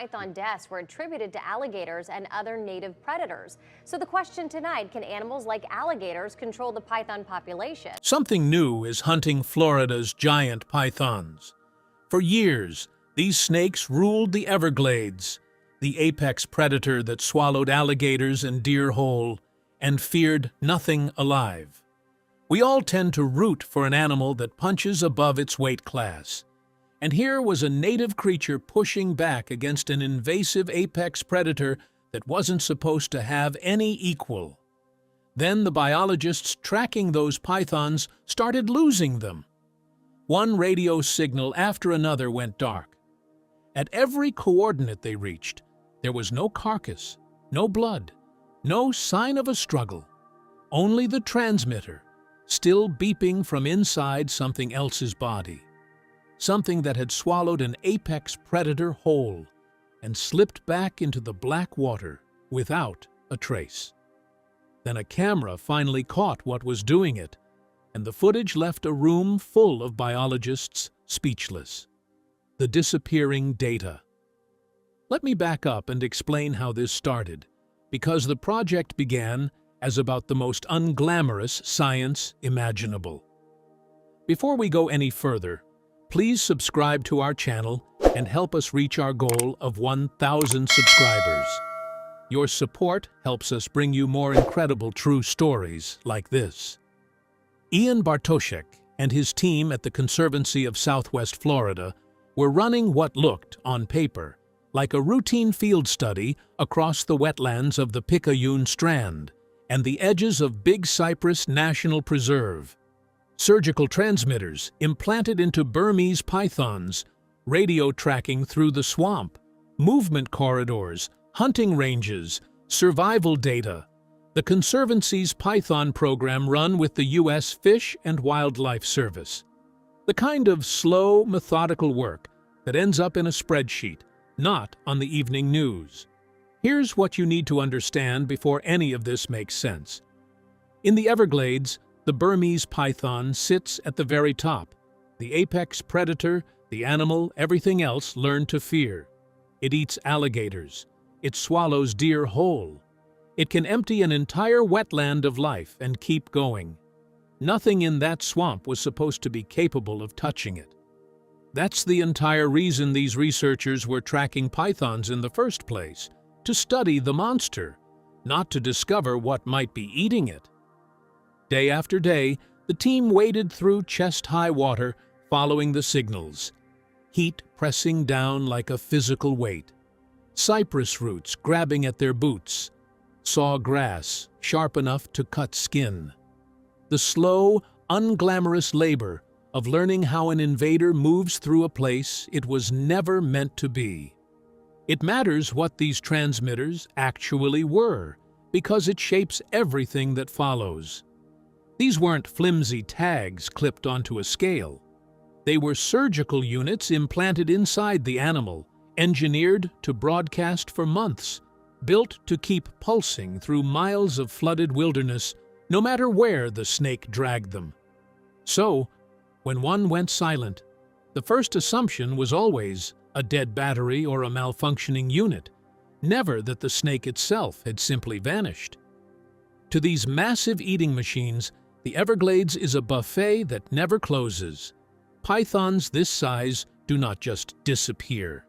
python deaths were attributed to alligators and other native predators. So the question tonight, can animals like alligators control the python population? Something new is hunting Florida's giant pythons. For years, these snakes ruled the Everglades, the apex predator that swallowed alligators and deer whole and feared nothing alive. We all tend to root for an animal that punches above its weight class. And here was a native creature pushing back against an invasive apex predator that wasn't supposed to have any equal. Then the biologists tracking those pythons started losing them. One radio signal after another went dark. At every coordinate they reached, there was no carcass, no blood, no sign of a struggle. Only the transmitter, still beeping from inside something else's body. Something that had swallowed an apex predator whole and slipped back into the black water without a trace. Then a camera finally caught what was doing it, and the footage left a room full of biologists speechless. The disappearing data. Let me back up and explain how this started, because the project began as about the most unglamorous science imaginable. Before we go any further, please subscribe to our channel and help us reach our goal of 1,000 subscribers. Your support helps us bring you more incredible true stories like this. Ian Bartoshek and his team at the Conservancy of Southwest Florida were running what looked, on paper, like a routine field study across the wetlands of the Picayune Strand and the edges of Big Cypress National Preserve. Surgical transmitters implanted into Burmese pythons, radio tracking through the swamp, movement corridors, hunting ranges, survival data. The Conservancy's python program run with the U.S. Fish and Wildlife Service. The kind of slow, methodical work that ends up in a spreadsheet, not on the evening news. Here's what you need to understand before any of this makes sense. In the Everglades, the Burmese python sits at the very top. The apex predator, the animal everything else learned to fear. It eats alligators. It swallows deer whole. It can empty an entire wetland of life and keep going. Nothing in that swamp was supposed to be capable of touching it. That's the entire reason these researchers were tracking pythons in the first place, to study the monster, not to discover what might be eating it. Day after day, the team waded through chest-high water, following the signals. Heat pressing down like a physical weight. Cypress roots grabbing at their boots. Saw grass sharp enough to cut skin. The slow, unglamorous labor of learning how an invader moves through a place it was never meant to be. It matters what these transmitters actually were, because it shapes everything that follows. These weren't flimsy tags clipped onto a scale. They were surgical units implanted inside the animal, engineered to broadcast for months, built to keep pulsing through miles of flooded wilderness, no matter where the snake dragged them. So, when one went silent, the first assumption was always a dead battery or a malfunctioning unit, never that the snake itself had simply vanished. To these massive eating machines, the Everglades is a buffet that never closes. Pythons this size do not just disappear.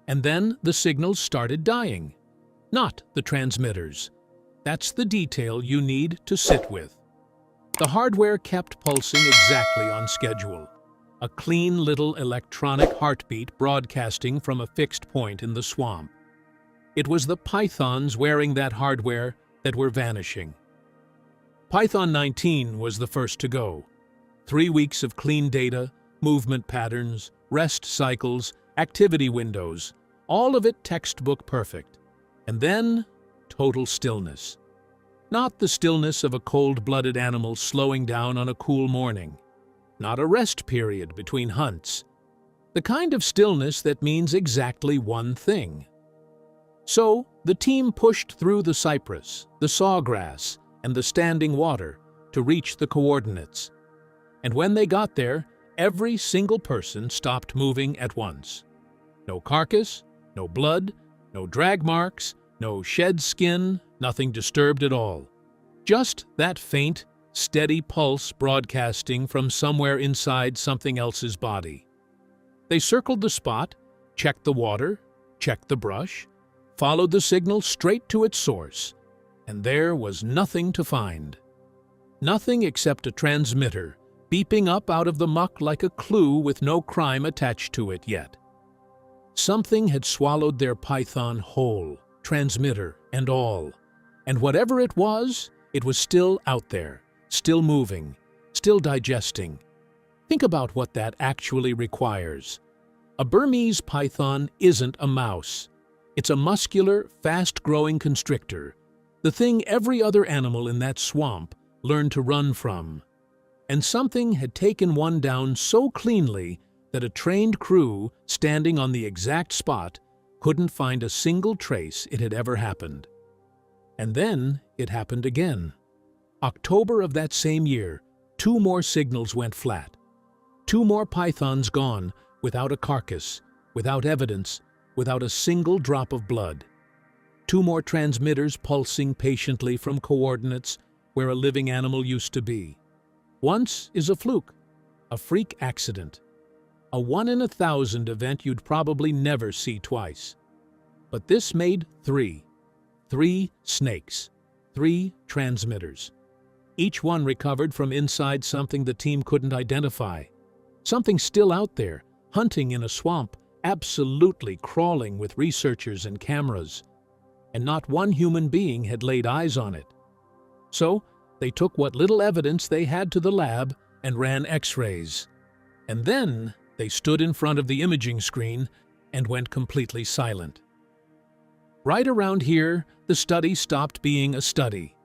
And then the signals started dying. Not the transmitters. That's the detail you need to sit with. The hardware kept pulsing exactly on schedule. A clean little electronic heartbeat broadcasting from a fixed point in the swamp. It was the pythons wearing that hardware that were vanishing. Python 19 was the first to go. 3 weeks of clean data, movement patterns, rest cycles, activity windows, all of it textbook perfect. And then, total stillness. Not the stillness of a cold-blooded animal slowing down on a cool morning. Not a rest period between hunts. The kind of stillness that means exactly one thing. So, the team pushed through the cypress, the sawgrass, and the standing water to reach the coordinates. And when they got there, every single person stopped moving at once. No carcass, No blood, no drag marks, no shed skin, nothing disturbed at all. Just that faint, steady pulse broadcasting from somewhere inside something else's body. They circled the spot, checked the water, checked the brush, followed the signal straight to its source, and there was nothing to find. Nothing except a transmitter, beeping up out of the muck like a clue with no crime attached to it yet. Something had swallowed their python whole, transmitter and all. And whatever it was still out there, still moving, still digesting. Think about what that actually requires. A Burmese python isn't a mouse. It's a muscular, fast-growing constrictor, the thing every other animal in that swamp learned to run from. And something had taken one down so cleanly that a trained crew standing on the exact spot couldn't find a single trace it had ever happened. And then it happened again. October of that same year, 2 more signals went flat. 2 more pythons gone, without a carcass, without evidence, without a single drop of blood. 2 more transmitters pulsing patiently from coordinates where a living animal used to be. Once is a fluke, a freak accident, a 1 in 1,000 event you'd probably never see twice. But this made 3. 3 snakes, 3 transmitters. Each one recovered from inside something the team couldn't identify. Something still out there, hunting in a swamp, absolutely crawling with researchers and cameras. And not one human being had laid eyes on it. So they took what little evidence they had to the lab and ran X-rays. And then they stood in front of the imaging screen and went completely silent. Right around here, the study stopped being a study.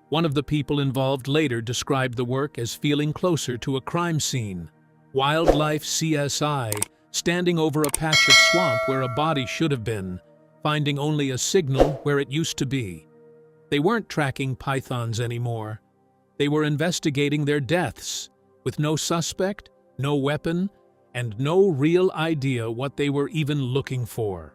One of the people involved later described the work as feeling closer to a crime scene. Wildlife CSI, standing over a patch of swamp where a body should have been, finding only a signal where it used to be. They weren't tracking pythons anymore. They were investigating their deaths, with no suspect, no weapon, and no real idea what they were even looking for.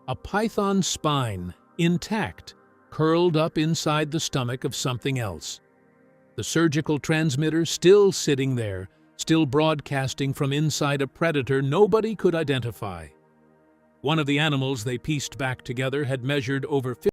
A python spine, intact, curled up inside the stomach of something else. The surgical transmitter still sitting there, still broadcasting from inside a predator nobody could identify. One of the animals they pieced back together had measured over 50